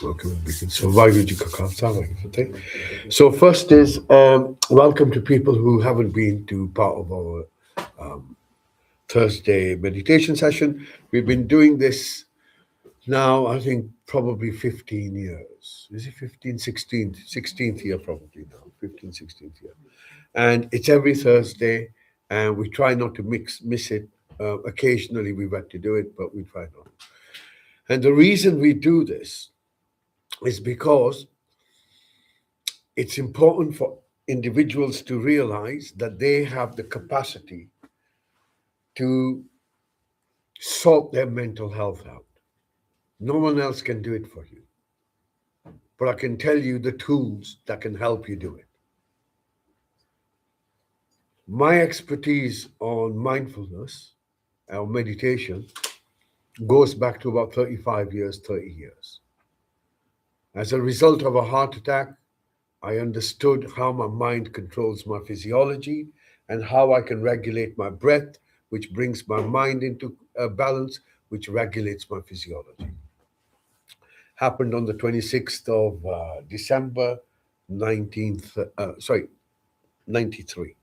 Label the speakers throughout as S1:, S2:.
S1: welcome. So, Vayuji Kakal. So, first is welcome to people who haven't been to part of our Thursday meditation session. We've been doing this now, I think, probably 15 years. Is it 15, 16th? 16th year, probably now. 15, 16th year. And it's every Thursday, and we try not to miss it. Occasionally, we've had to do it, but we try not. And the reason we do this is because it's important for individuals to realize that they have the capacity to sort their mental health out. No one else can do it for you. But I can tell you the tools that can help you do it. My expertise on mindfulness or meditation goes back to about 35 years, 30 years. As a result of a heart attack, I understood how my mind controls my physiology and how I can regulate my breath, which brings my mind into balance, which regulates my physiology. Happened on the 26th of December, 93.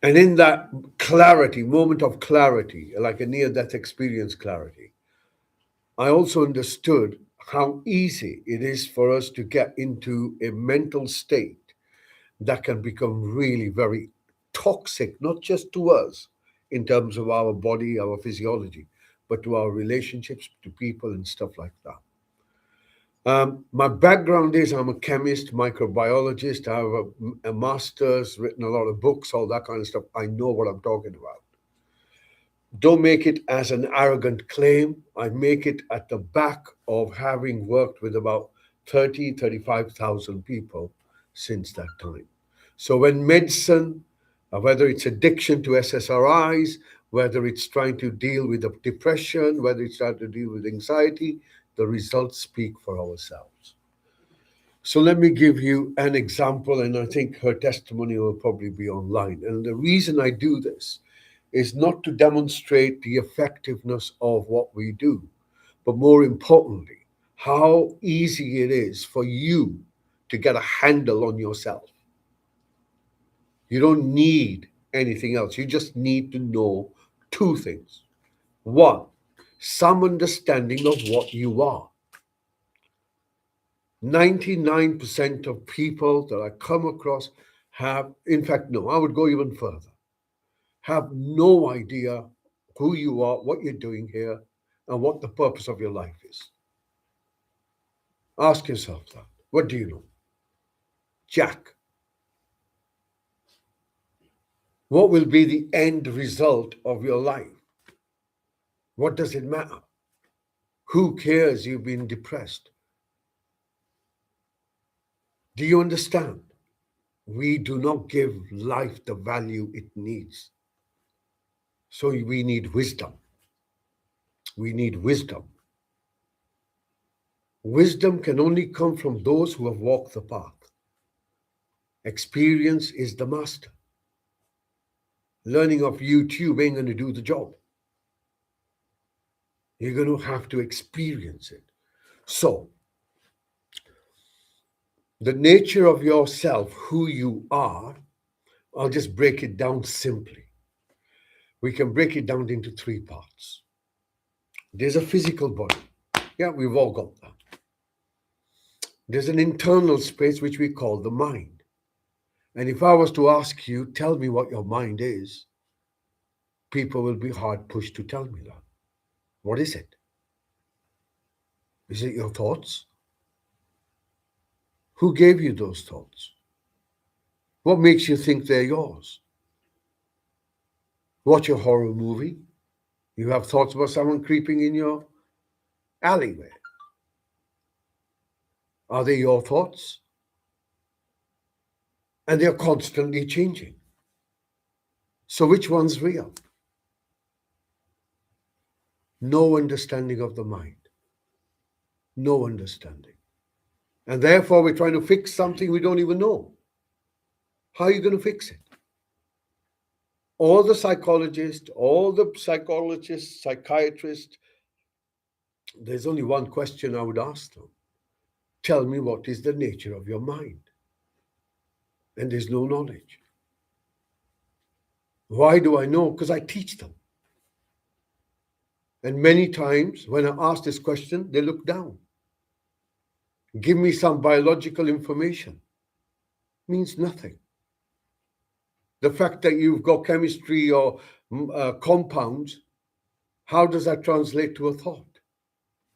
S1: And in that clarity, moment of clarity, like a near-death experience clarity, I also understood how easy it is for us to get into a mental state that can become really very toxic, not just to us in terms of our body, our physiology, but to our relationships, to people, and stuff like that. My background is I'm a chemist, microbiologist. I have a master's, written a lot of books, all that kind of stuff. I know what I'm talking about. Don't make it as an arrogant claim. I make it at the back of having worked with about 35,000 people since that time. So when medicine, whether it's addiction to SSRIs, whether it's trying to deal with depression, whether it's trying to deal with anxiety, the results speak for ourselves. So let me give you an example, and I think her testimony will probably be online. And the reason I do this is not to demonstrate the effectiveness of what we do, but more importantly, how easy it is for you to get a handle on yourself. You don't need anything else. You just need to know two things. One, some understanding of what you are. 99% of people that I come across have, in fact, no, I would go even further, have no idea who you are, what you're doing here, and what the purpose of your life is. Ask yourself that. What do you know? Jack. What will be the end result of your life? What does it matter? Who cares you've been depressed? Do you understand? We do not give life the value it needs. So we need wisdom. We need wisdom. Wisdom can only come from those who have walked the path. Experience is the master. Learning of YouTube ain't going to do the job. You're going to have to experience it. So, the nature of yourself, who you are, I'll just break it down simply. We can break it down into three parts. There's a physical body. Yeah, we've all got that. There's an internal space which we call the mind. And if I was to ask you, tell me what your mind is, people will be hard pushed to tell me that. What is it? Is it your thoughts? Who gave you those thoughts? What makes you think they're yours? Watch a horror movie. You have thoughts about someone creeping in your alleyway. Are they your thoughts? And they're constantly changing. So which one's real? No understanding of the mind. No understanding. And therefore, we're trying to fix something we don't even know. How are you going to fix it? All the psychologists, psychiatrists, there's only one question I would ask them. Tell me what is the nature of your mind. And there's no knowledge. Why do I know? Because I teach them. And many times when I ask this question, they look down. Give me some biological information. Means nothing. The fact that you've got chemistry or compounds, how does that translate to a thought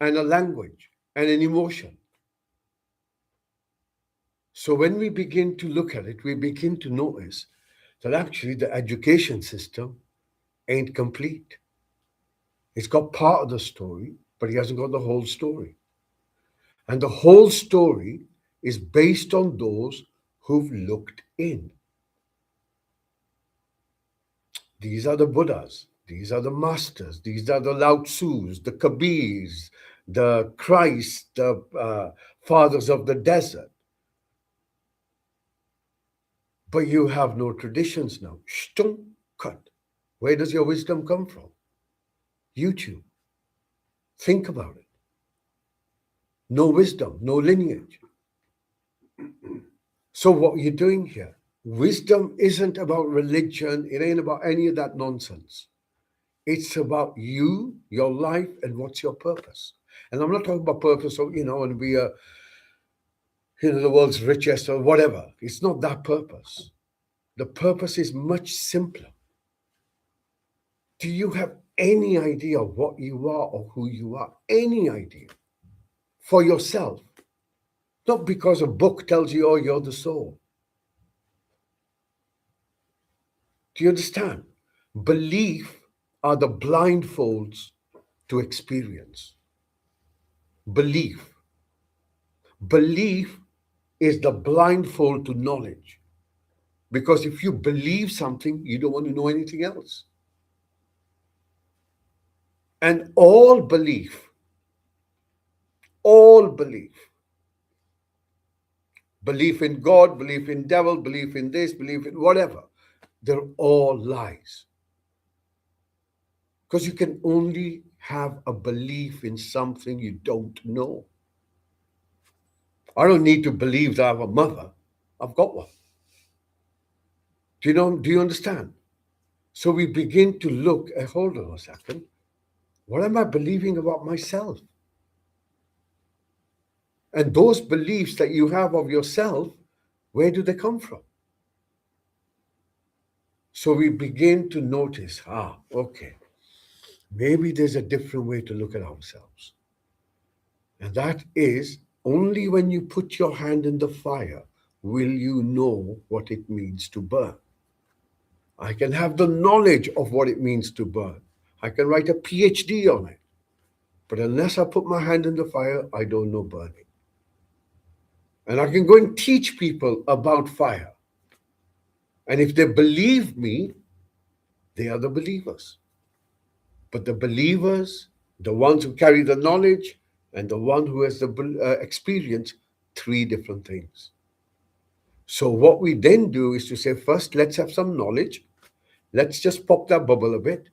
S1: and a language and an emotion? So when we begin to look at it, we begin to notice that actually the education system ain't complete. It's got part of the story, but he hasn't got the whole story. And the whole story is based on those who've looked in. These are the Buddhas, these are the masters, these are the Lao Tzus, the Kabirs, the Christ, the fathers of the desert. But you have no traditions now. Shtung, cut. Where does your wisdom come from? YouTube. Think about it. No wisdom, no lineage. So what are you doing here? Wisdom isn't about religion. It ain't about any of that nonsense. It's about you, your life, and what's your purpose. And I'm not talking about purpose of, and be the world's richest or whatever. It's not that purpose. The purpose is much simpler. Do you have any idea what you are or who you are? Any idea? For yourself. Not because a book tells you, oh, you're the soul. Do you understand? Belief are the blindfolds to experience. Belief. Belief is the blindfold to knowledge. Because if you believe something, you don't want to know anything else. And all belief, belief in God, belief in devil, belief in this, belief in whatever, they're all lies. Because you can only have a belief in something you don't know. I don't need to believe that I have a mother. I've got one. Do you understand? So we begin to look at, hold on a second, what am I believing about myself? And those beliefs that you have of yourself, where do they come from? So we begin to notice, okay, maybe there's a different way to look at ourselves. And that is only when you put your hand in the fire will you know what it means to burn. I can have the knowledge of what it means to burn. I can write a PhD on it. But unless I put my hand in the fire, I don't know burning. And I can go and teach people about fire. And if they believe me, they are the believers. But the believers, the ones who carry the knowledge, and the one who has the experience, three different things. So what we then do is to say, first, let's have some knowledge. Let's just pop that bubble a bit,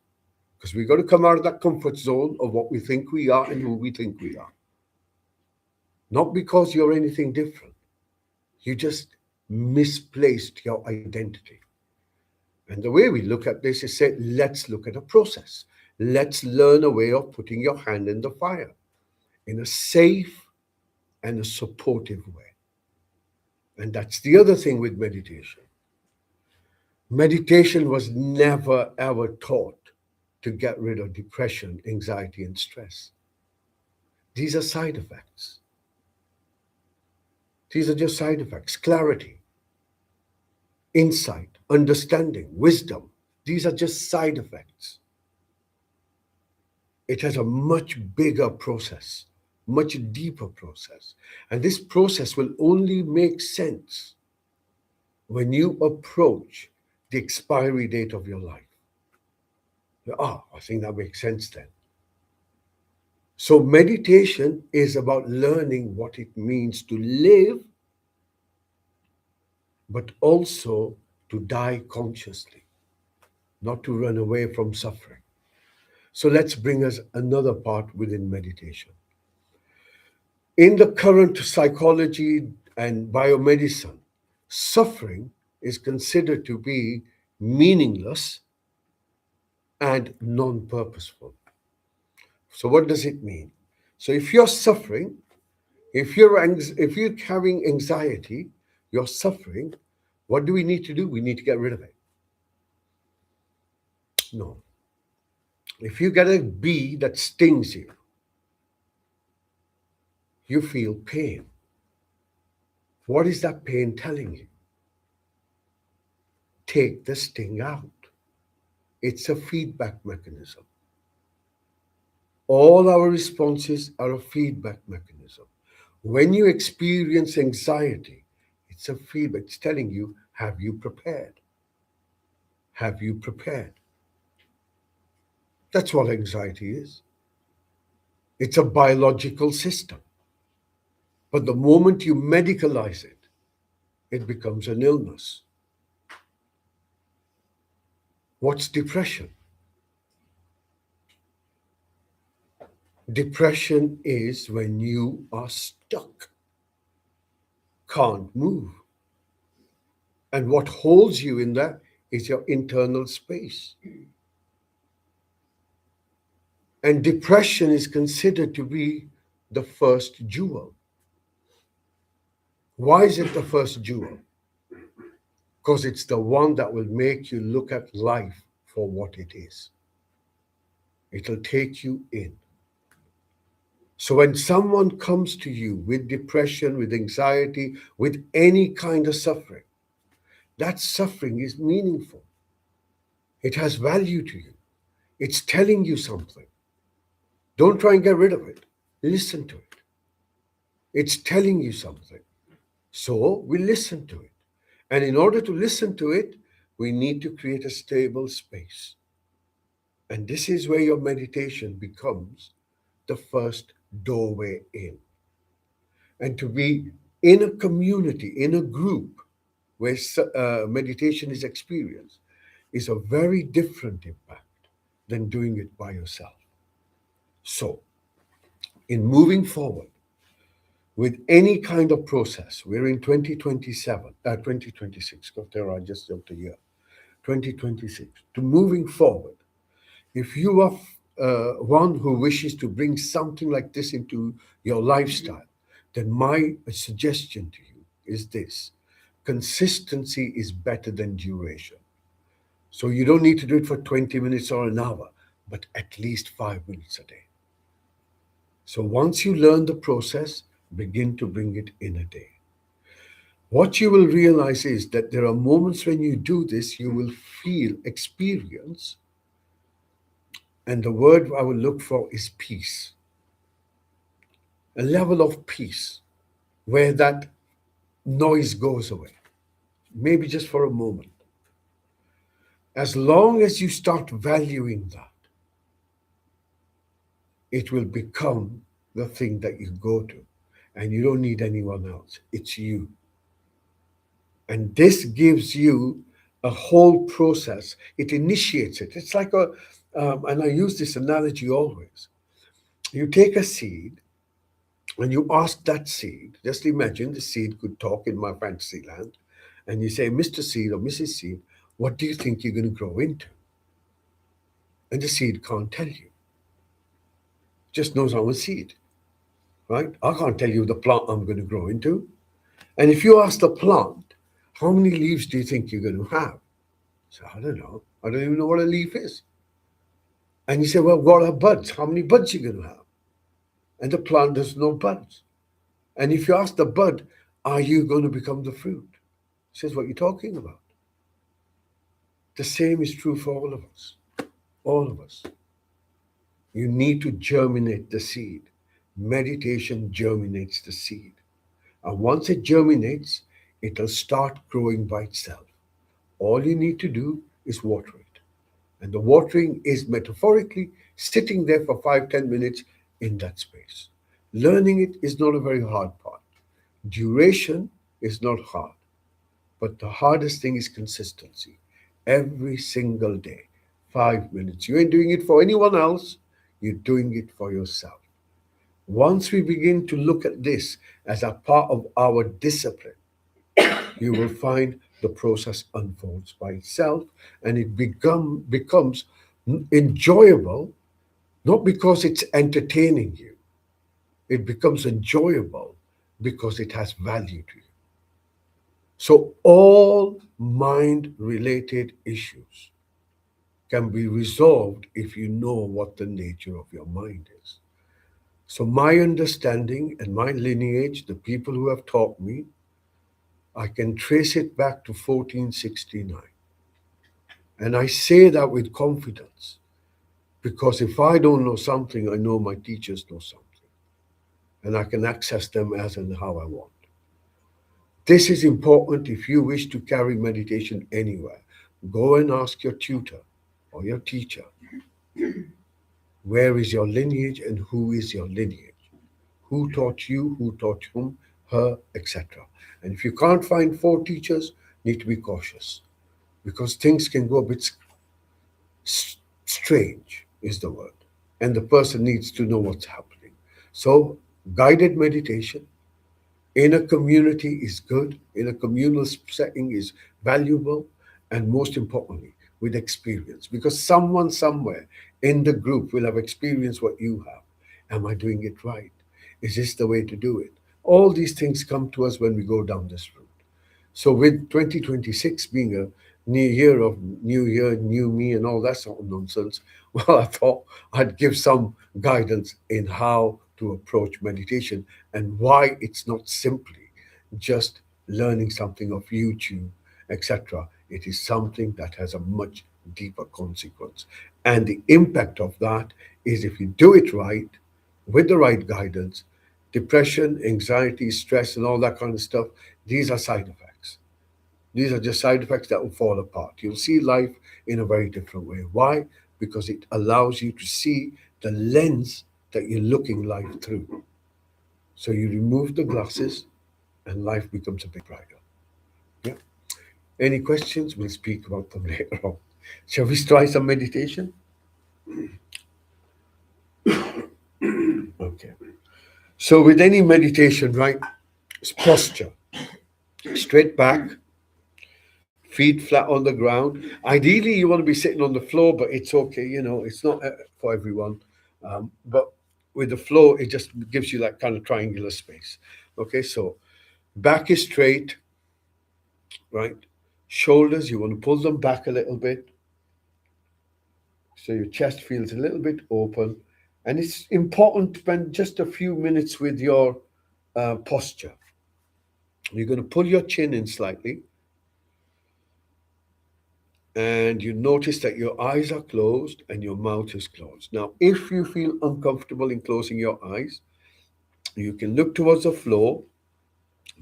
S1: because we've got to come out of that comfort zone of what we think we are and who we think we are. Not because you're anything different. You just misplaced your identity. And the way we look at this is say, let's look at a process. Let's learn a way of putting your hand in the fire in a safe and a supportive way. And that's the other thing with meditation. Meditation was never ever taught to get rid of depression, anxiety, and stress. These are side effects. These are just side effects. Clarity, insight, understanding, wisdom. These are just side effects. It has a much bigger process, much deeper process. And this process will only make sense when you approach the expiry date of your life. I think that makes sense then. So meditation is about learning what it means to live, but also to die consciously, not to run away from suffering. So let's bring us another part within meditation. In the current psychology and biomedicine, suffering is considered to be meaningless and non purposeful. So, what does it mean? So, if you're suffering, if you're having anxiety, you're suffering, what do we need to do? We need to get rid of it. No. If you get a bee that stings you, you feel pain. What is that pain telling you? Take the sting out. It's a feedback mechanism. All our responses are a feedback mechanism. When you experience anxiety, it's a feedback. It's telling you, have you prepared? Have you prepared? That's what anxiety is. It's a biological system. But the moment you medicalize it, it becomes an illness. What's depression? Depression is when you are stuck, can't move. And what holds you in that is your internal space. And depression is considered to be the first jewel. Why is it the first jewel? Because it's the one that will make you look at life for what it is. It'll take you in. So when someone comes to you with depression, with anxiety, with any kind of suffering, that suffering is meaningful. It has value to you. It's telling you something. Don't try and get rid of it. Listen to it. It's telling you something. So we listen to it. And in order to listen to it, we need to create a stable space. And this is where your meditation becomes the first doorway in. And to be in a community, in a group where meditation is experienced is a very different impact than doing it by yourself. So, in moving forward with any kind of process, we're in 2026, because there are just jumped a year, 2026, to moving forward. If you are one who wishes to bring something like this into your lifestyle, then my suggestion to you is this: consistency is better than duration. So you don't need to do it for 20 minutes or an hour, but at least 5 minutes a day. So once you learn the process, begin to bring it in a day. What you will realize is that there are moments when you do this, you will feel, experience, and the word I will look for is peace. A level of peace where that noise goes away, maybe just for a moment. As long as you start valuing that, it will become the thing that you go to. And you don't need anyone else. It's you. And this gives you a whole process. It initiates it. It's like and I use this analogy always. You take a seed and you ask that seed, just imagine the seed could talk in my fantasy land, and you say, Mr. Seed or Mrs. Seed, what do you think you're going to grow into? And the seed can't tell you, just knows I'm a seed, right? I can't tell you the plant I'm going to grow into. And if you ask the plant, how many leaves do you think you're going to have? So I don't know. I don't even know what a leaf is. And you say, well, what are buds? How many buds are you going to have? And the plant does no buds. And if you ask the bud, are you going to become the fruit? It says, what are you talking about? The same is true for all of us. All of us. You need to germinate the seed. Meditation germinates the seed. And once it germinates, it'll start growing by itself. All you need to do is water it. And the watering is metaphorically sitting there for 5-10 minutes in that space. Learning it is not a very hard part. Duration is not hard. But the hardest thing is consistency. Every single day, 5 minutes. You ain't doing it for anyone else, you're doing it for yourself. Once we begin to look at this as a part of our discipline, you will find the process unfolds by itself and it becomes enjoyable, not because it's entertaining you, it becomes enjoyable because it has value to you. So, all mind related issues can be resolved if you know what the nature of your mind is. So, my understanding and my lineage, the people who have taught me, I can trace it back to 1469. And I say that with confidence because if I don't know something, I know my teachers know something. And I can access them as and how I want. This is important if you wish to carry meditation anywhere. Go and ask your tutor or your teacher, where is your lineage and who is your lineage? Who taught you, who taught whom, her, etc. And if you can't find four teachers, need to be cautious because things can go a bit strange, is the word. And the person needs to know what's happening. So, guided meditation in a community is good, in a communal setting is valuable, and most importantly, with experience. Because someone somewhere in the group will have experienced what you have. Am I doing it right? Is this the way to do it? All these things come to us when we go down this route. So with 2026 being a new year of new year, new me, and all that sort of nonsense, well, I thought I'd give some guidance in how to approach meditation and why it's not simply just learning something of YouTube, etc. It is something that has a much deeper consequence. And the impact of that is if you do it right, with the right guidance, depression, anxiety, stress, and all that kind of stuff, these are side effects. These are just side effects that will fall apart. You'll see life in a very different way. Why? Because it allows you to see the lens that you're looking life through. So you remove the glasses and life becomes a bit brighter. Yeah. Any questions? We'll speak about them later on. Shall we try some meditation? Okay. So with any meditation, right, it's posture. Straight back, feet flat on the ground. Ideally, you want to be sitting on the floor, but it's okay. It's not for everyone. But with the floor, it just gives you that kind of triangular space. Okay, so back is straight, right? Shoulders, you want to pull them back a little bit so your chest feels a little bit open. And it's important to spend just a few minutes with your posture. You're going to pull your chin in slightly, and you notice that your eyes are closed and your mouth is closed. Now, if you feel uncomfortable in closing your eyes, you can look towards the floor,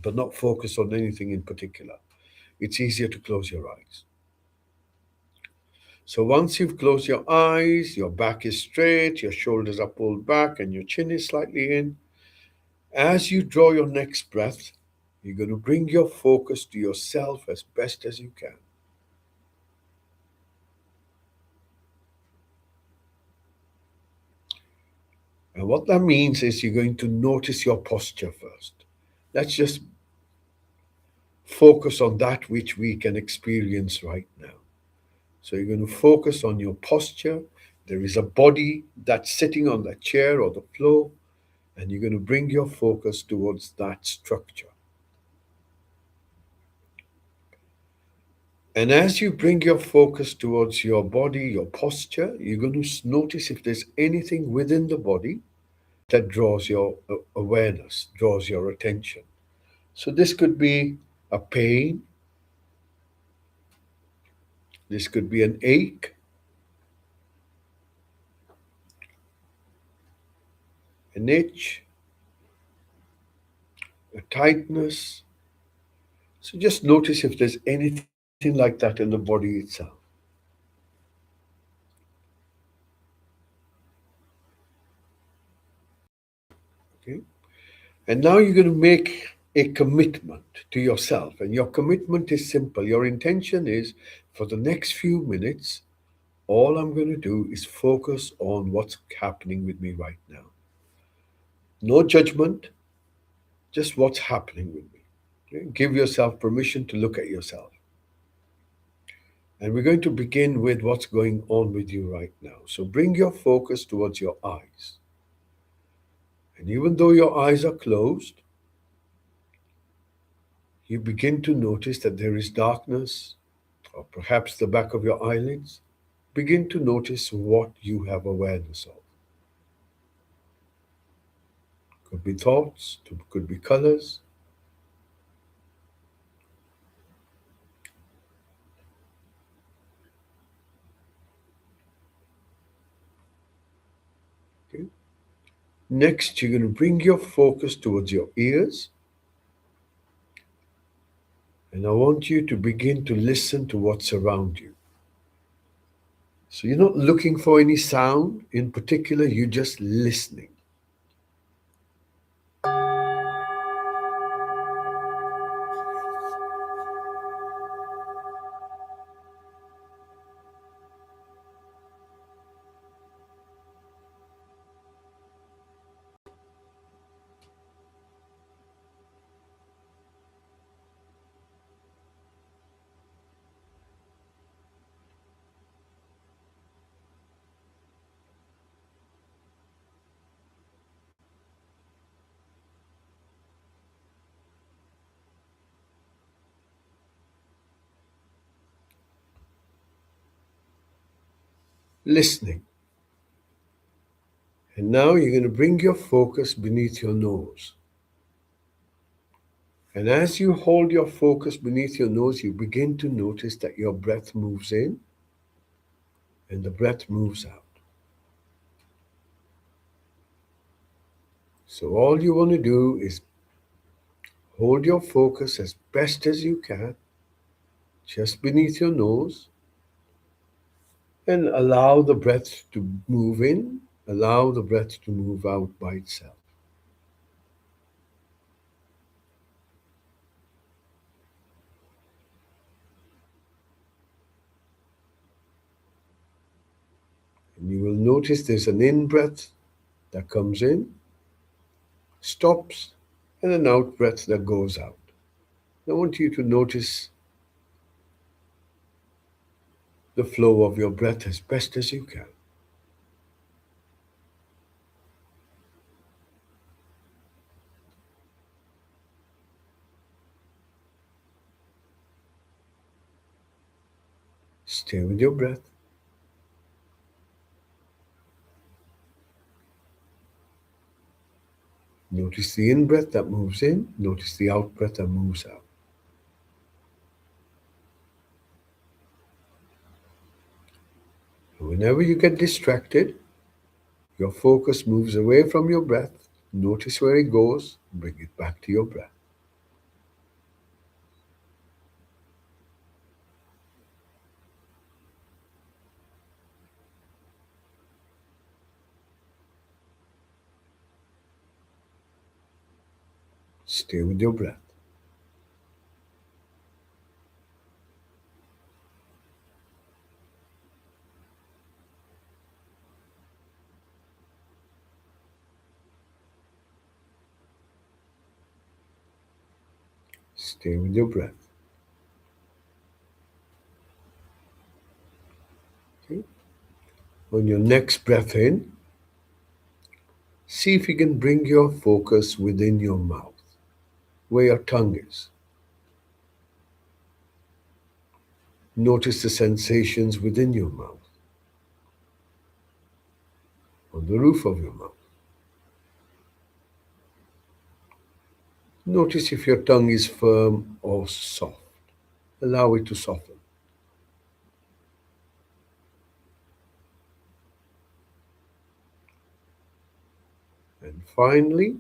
S1: but not focus on anything in particular. It's easier to close your eyes. So once you've closed your eyes, your back is straight, your shoulders are pulled back, and your chin is slightly in. As you draw your next breath, you're going to bring your focus to yourself as best as you can. And what that means is you're going to notice your posture first. Let's just focus on that which we can experience right now. So you're going to focus on your posture. There is a body that's sitting on the chair or the floor, and you're going to bring your focus towards that structure. And as you bring your focus towards your body, your posture, you're going to notice if there's anything within the body that draws your awareness, draws your attention. So this could be a pain, this could be an ache, an itch, a tightness. So just notice if there's anything like that in the body itself. Okay. And now you're going to make a commitment to yourself. And your commitment is simple. Your intention is for the next few minutes, All I'm going to do is focus on what's happening with me right now. No judgment, just what's happening with me. Okay? Give yourself permission to look at yourself. And we're going to begin with what's going on with you right now. So bring your focus towards your eyes. And even though your eyes are closed, you begin to notice that there is darkness, or perhaps the back of your eyelids. Begin to notice what you have awareness of. Could be thoughts, could be colors. Okay? Next, you're going to bring your focus towards your ears. And I want you to begin to listen to what's around you. So you're not looking for any sound in particular, you're just listening. Listening. And now you're going to bring your focus beneath your nose. And as you hold your focus beneath your nose, you begin to notice that your breath moves in and the breath moves out. So all you want to do is hold your focus as best as you can, just beneath your nose, and allow the breath to move in, allow the breath to move out by itself. And you will notice there's an in breath that comes in, stops, and an out breath that goes out. I want you to notice the flow of your breath as best as you can. Stay with your breath. Notice the in breath that moves in, notice the out breath that moves out. And whenever you get distracted, your focus moves away from your breath. Notice where it goes, bring it back to your breath. Stay with your breath. Stay with your breath. Okay? On your next breath in, see if you can bring your focus within your mouth, where your tongue is. Notice the sensations within your mouth, on the roof of your mouth. Notice if your tongue is firm or soft. Allow it to soften. And finally,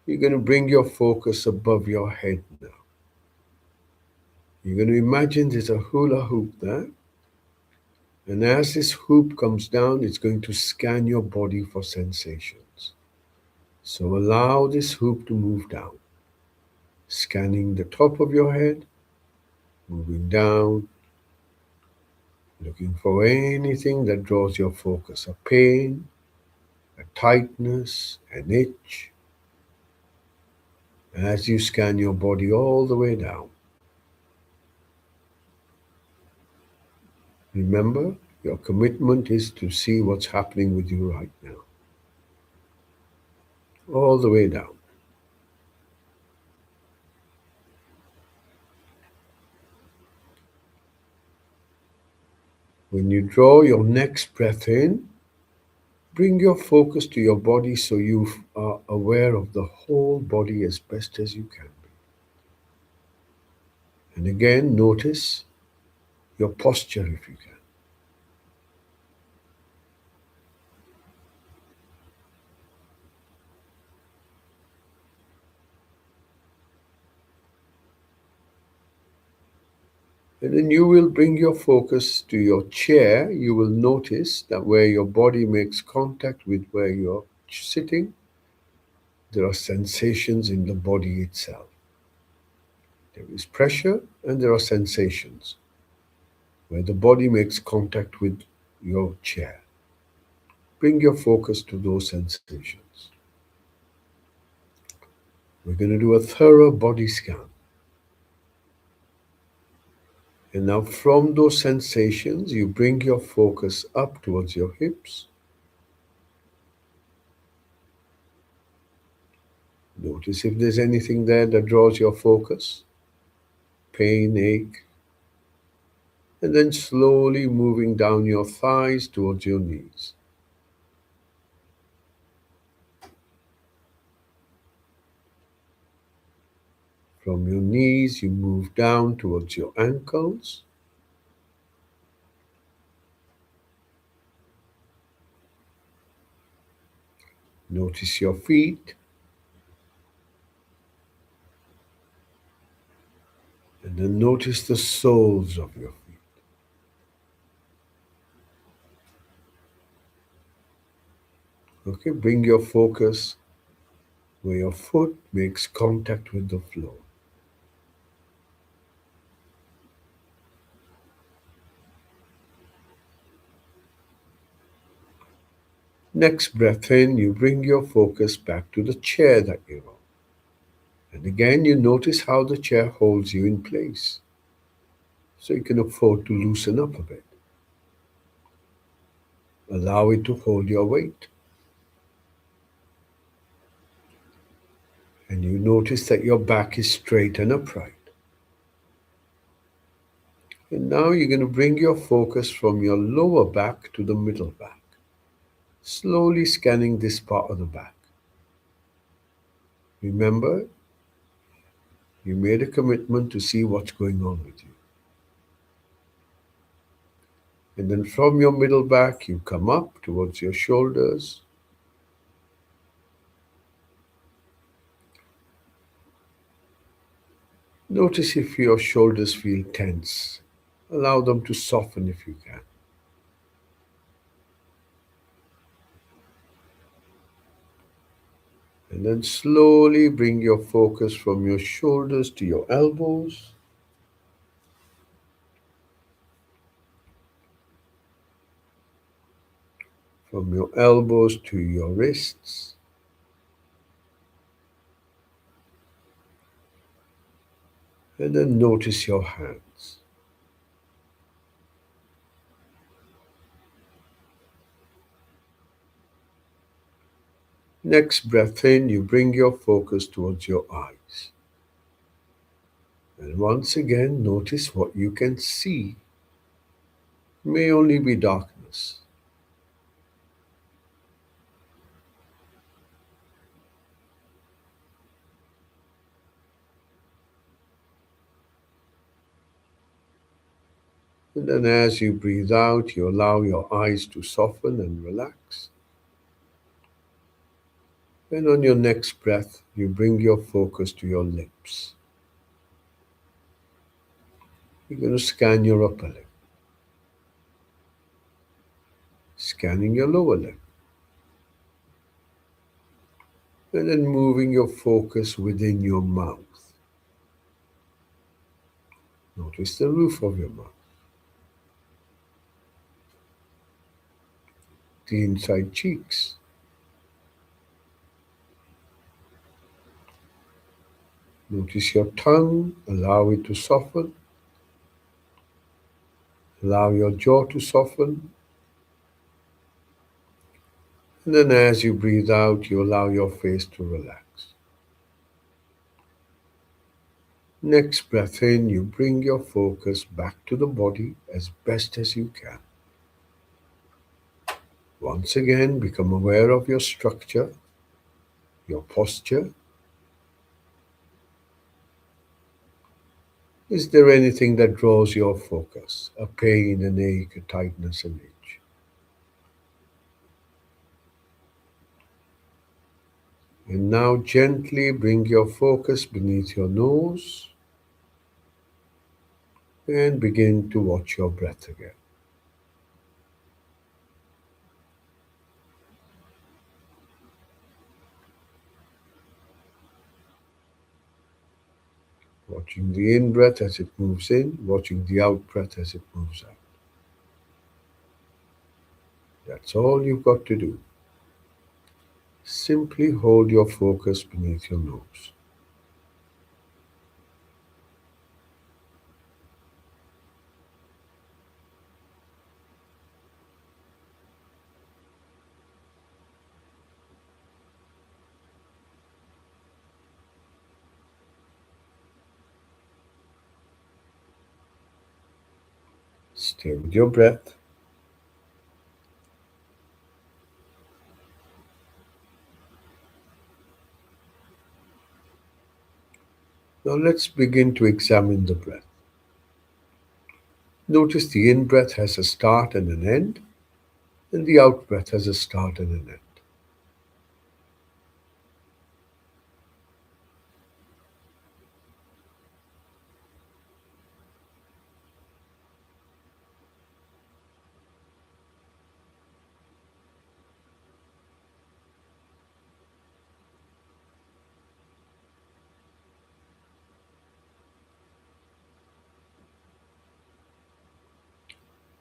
S1: you're going to bring your focus above your head now. You're going to imagine there's a hula hoop there. And as this hoop comes down, it's going to scan your body for sensations. So allow this hoop to move down, scanning the top of your head, moving down, looking for anything that draws your focus, a pain, a tightness, an itch, as you scan your body all the way down. Remember, your commitment is to see what's happening with you right now, all the way down. When you draw your next breath in, bring your focus to your body so you are aware of the whole body as best as you can be. And again, notice your posture if you can. And then you will bring your focus to your chair. You will notice that where your body makes contact with where you're sitting, there are sensations in the body itself. There is pressure and there are sensations where the body makes contact with your chair. Bring your focus to those sensations. We're going to do a thorough body scan. And now, from those sensations, you bring your focus up towards your hips. Notice if there's anything there that draws your focus, pain, ache, and then slowly moving down your thighs towards your knees. From your knees, you move down towards your ankles. Notice your feet, and then notice the soles of your feet. Okay, bring your focus where your foot makes contact with the floor. Next breath in, you bring your focus back to the chair that you're on. And again, you notice how the chair holds you in place. So you can afford to loosen up a bit. Allow it to hold your weight. And you notice that your back is straight and upright. And now you're going to bring your focus from your lower back to the middle back, slowly scanning this part of the back. Remember, you made a commitment to see what's going on with you. And then from your middle back, you come up towards your shoulders. Notice if your shoulders feel tense. Allow them to soften if you can. And then slowly bring your focus from your shoulders to your elbows. From your elbows to your wrists. And then notice your hands. Next breath in, you bring your focus towards your eyes. And once again, notice what you can see. It may only be darkness. And then as you breathe out, you allow your eyes to soften and relax. And on your next breath, you bring your focus to your lips. You're going to scan your upper lip, scanning your lower lip, and then moving your focus within your mouth. Notice the roof of your mouth. the inside cheeks. Notice your tongue, allow it to soften. Allow your jaw to soften. And then as you breathe out, you allow your face to relax. Next breath in, you bring your focus back to the body as best as you can. Once again, become aware of your structure, your posture. Is there anything that draws your focus? A pain, an ache, a tightness, an itch? And now gently bring your focus beneath your nose and begin to watch your breath again. Watching the in breath as it moves in, watching the out breath as it moves out. That's all you've got to do. Simply hold your focus beneath your nose. Stay with your breath. Now let's begin to examine the breath. Notice the in breath has a start and an end, and the out breath has a start and an end.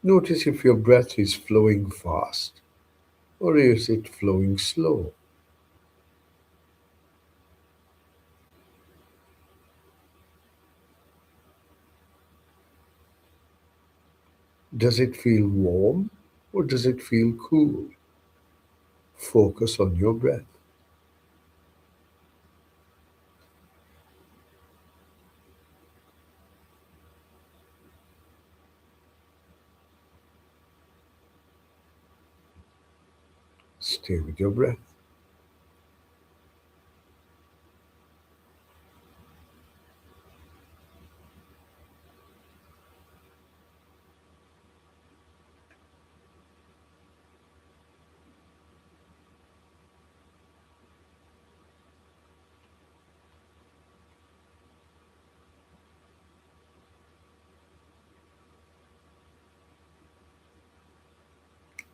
S1: Notice if your breath is flowing fast or is it flowing slow. Does it feel warm or does it feel cool? Focus on your breath. Stay with your breath.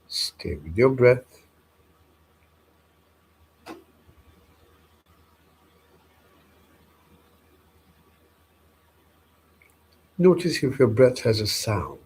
S1: Stay with your breath. Notice if your breath has a sound.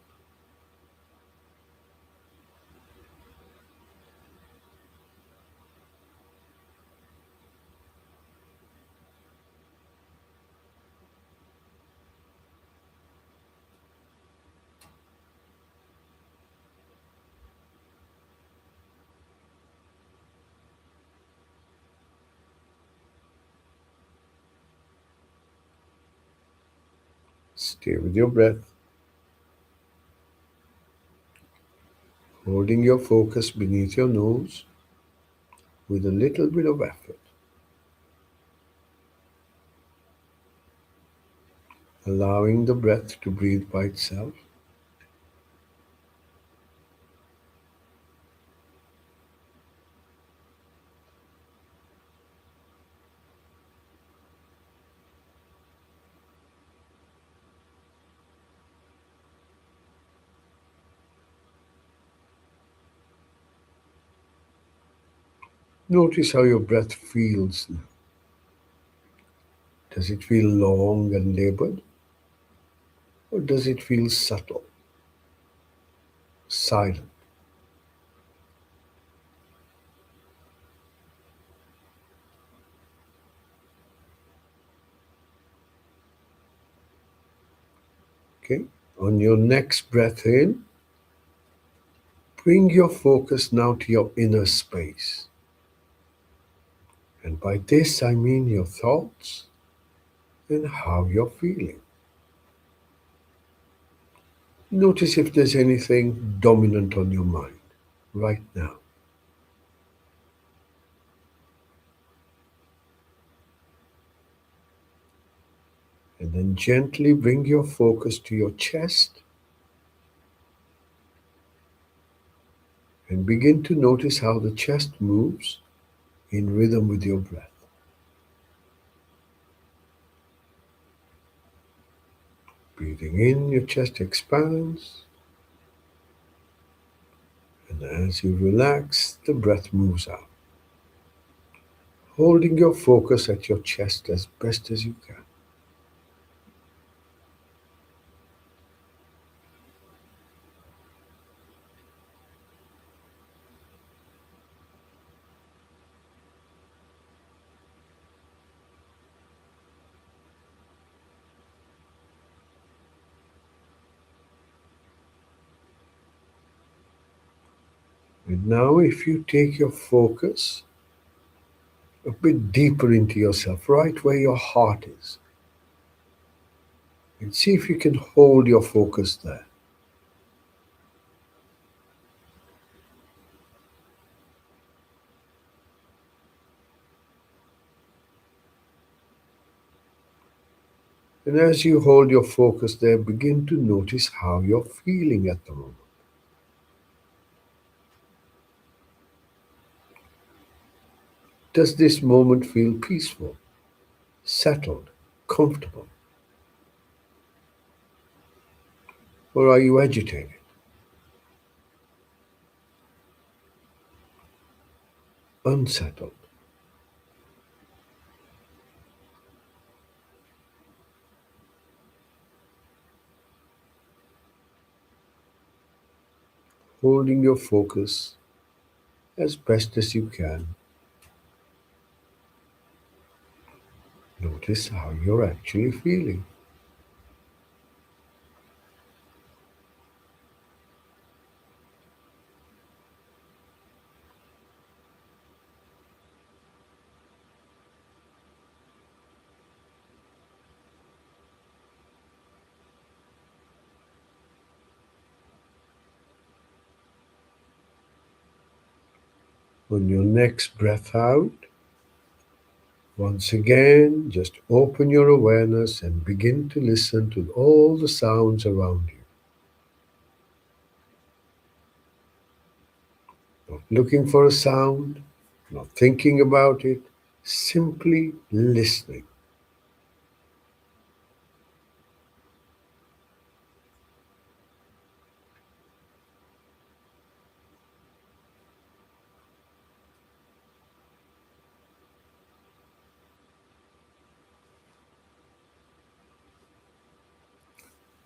S1: Stay with your breath, holding your focus beneath your nose with a little bit of effort, allowing the breath to breathe by itself. Notice how your breath feels now. Does it feel long and labored? Or does it feel subtle, silent? Okay. On your next breath in, bring your focus now to your inner space. And by this, I mean your thoughts and how you're feeling. Notice if there's anything dominant on your mind right now. And then gently bring your focus to your chest and begin to notice how the chest moves in rhythm with your breath. Breathing in, your chest expands, and as you relax, the breath moves out, holding your focus at your chest as best as you can. And now, if you take your focus a bit deeper into yourself, right where your heart is, and see if you can hold your focus there. And as you hold your focus there, begin to notice how you're feeling at the moment. Does this moment feel peaceful, settled, comfortable? Or are you agitated, unsettled? Holding your focus as best as you can, notice how you're actually feeling. On your next breath out, once again, just open your awareness and begin to listen to all the sounds around you. Not looking for a sound, not thinking about it, simply listening.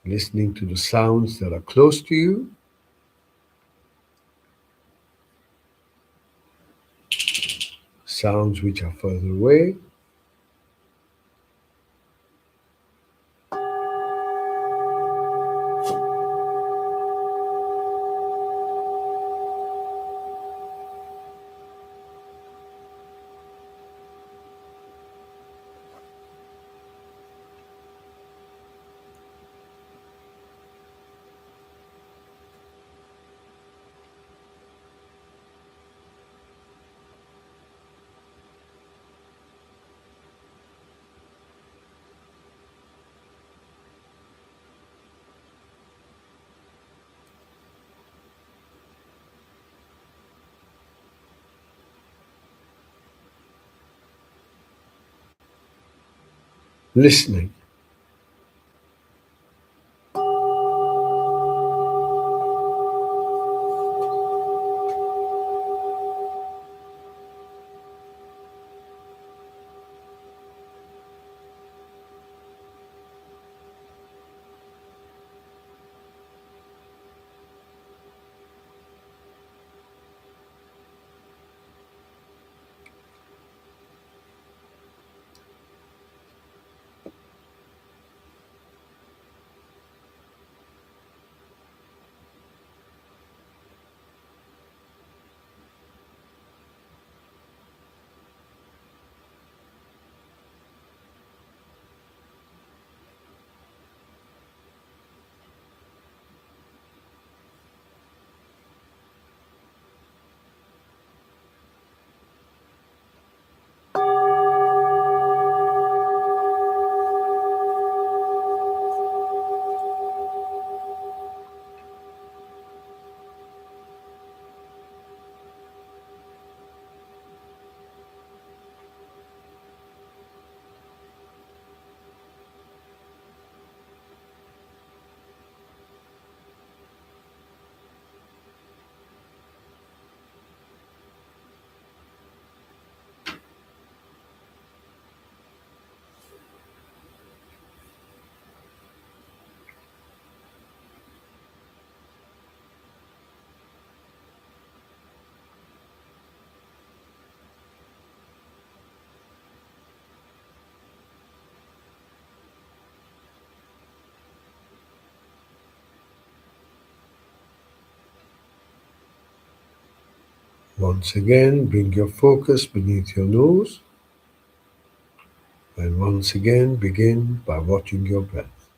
S1: Listening to the sounds that are close to you, sounds which are further away, listening. Once again, bring your focus beneath your nose, and once again, begin by watching your breath.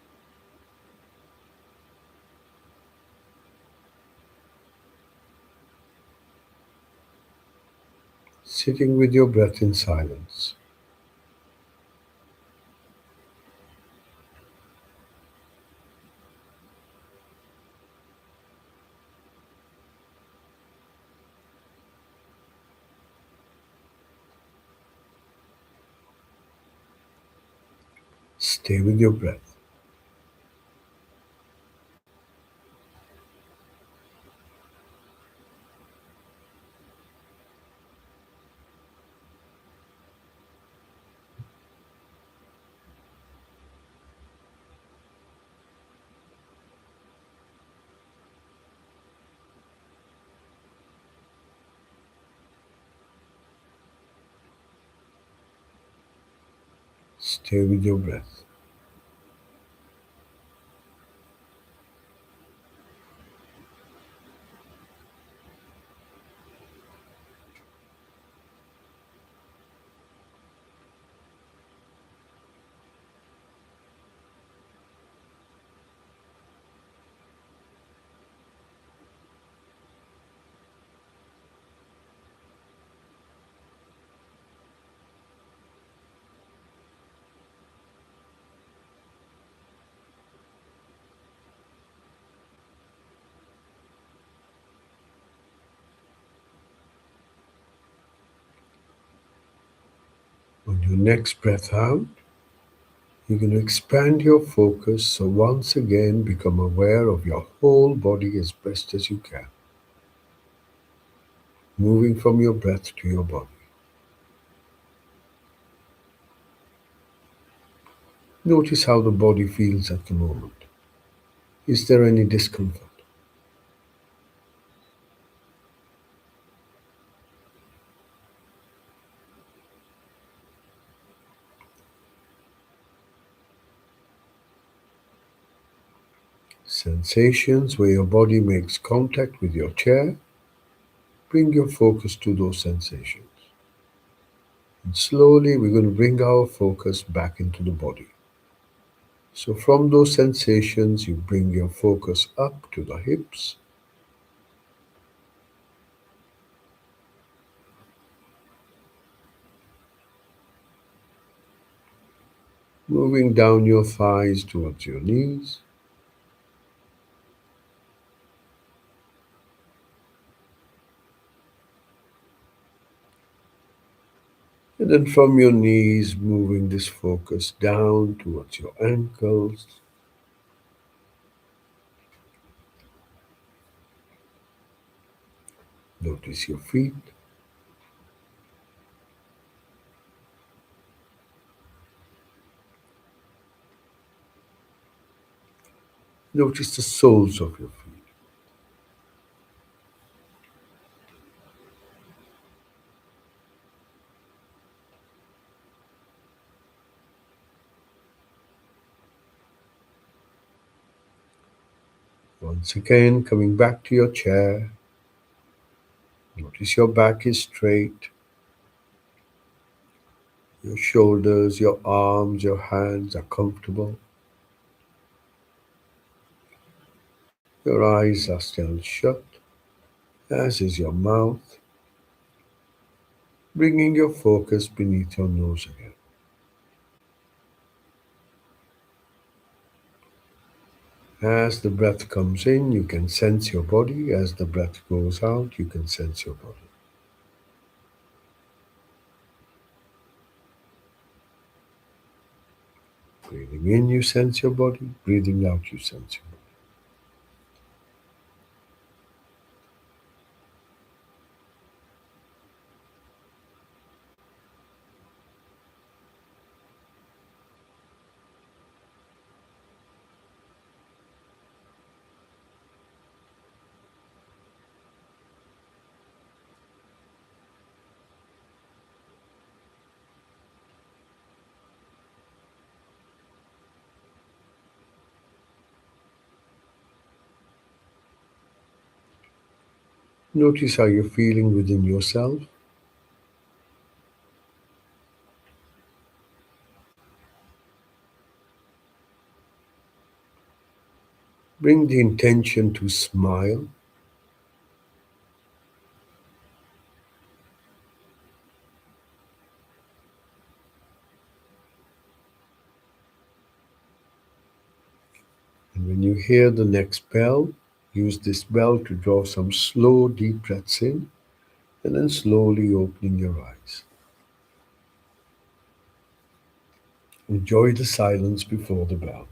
S1: Sitting with your breath in silence. Stay with your breath. Stay with your breath. On your next breath out, you're going to expand your focus so once again become aware of your whole body as best as you can, moving from your breath to your body. Notice how the body feels at the moment. Is there any discomfort? Sensations where your body makes contact with your chair, bring your focus to those sensations. And slowly we're going to bring our focus back into the body. So from those sensations, you bring your focus up to the hips, moving down your thighs towards your knees, and then from your knees, moving this focus down towards your ankles. Notice your feet. Notice the soles of your feet. Once again, coming back to your chair, notice your back is straight, your shoulders, your arms, your hands are comfortable, your eyes are still shut, as is your mouth, bringing your focus beneath your nose again. As the breath comes in, you can sense your body. As the breath goes out, you can sense your body. Breathing in, you sense your body. Breathing out, you sense your body. Notice how you're feeling within yourself. Bring the intention to smile. And when you hear the next bell, use this bell to draw some slow, deep breaths in and then slowly opening your eyes. Enjoy the silence before the bell.